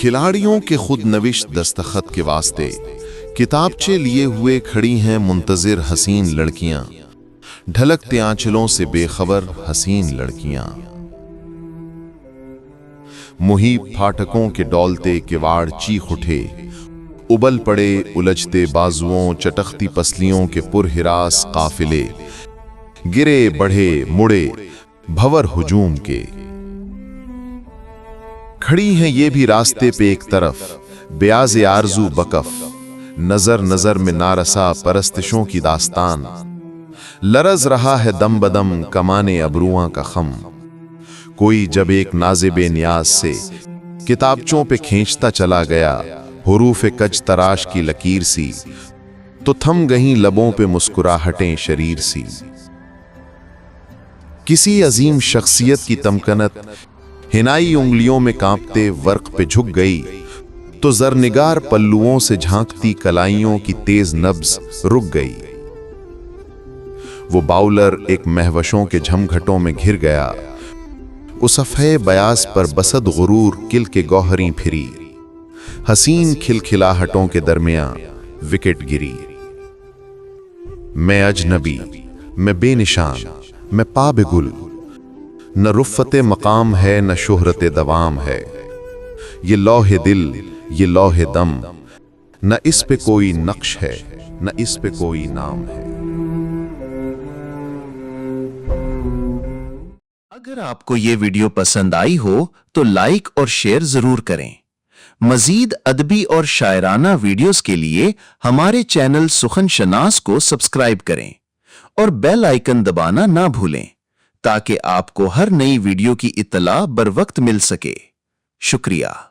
खिलाड़ियों के खुद नविश दस्तखत के वास्ते किताबचे लिए हुए खड़ी हैं मुंतजिर हसीन लड़कियां, ढलकते आंचलों से बेखबर हसीन लड़कियां। मुहीब फाटकों के डौलते किवाड़ चीख उठे, उबल पड़े उलझते बाजुओं चटकती पसलियों के पुरहिरास काफिले, गिरे बढ़े मुड़े भंवर हुजूम के। खड़ी हैं ये भी रास्ते पे एक तरफ, ब्याज आरजू बकफ, नजर नजर में नारसा परस्तिशों की दास्तान। लरज रहा है दम बदम कमाने अबरुआं का खम। कोई जब एक नाज़िबे नियाज से किताबचों पे खींचता चला गया हुरूफ कज तराश की लकीर सी, तो थम गहीं लबों पे मुस्कुराहटें शरीर सी। किसी अजीम शख्सियत की तमकनत हिनाई उंगलियों में कांपते वर्क पे झुक गई, तो जरनिगार पल्लुओं से झांकती कलाइयों की तेज नब्ज रुक गई। वो बाउलर एक महवशों के झमघटों में घिर गया, उस सफ़े बयास पर बसद गुरूर किल के गौहरी फिरी, हसीन खिलखिलाहटों के दरमियां विकेट गिरी। मैं अजनबी, मैं बेनिशान, मैं पाबेगुल, न रुफ़्फ़ते मकाम है न शोहरते दवाम है। ये लौहे दिल, ये लौहे दम, न इस पे कोई नक्श है न इस पे कोई नाम है। अगर आपको ये वीडियो पसंद आई हो तो लाइक और शेयर जरूर करें। मजीद अदबी और शायराना वीडियोस के लिए हमारे चैनल सुखन शनास को सब्सक्राइब करें और बेल आइकन दबाना ना भूलें, ताकि आपको हर नई वीडियो की इत्तला बर वक्त मिल सके। शुक्रिया।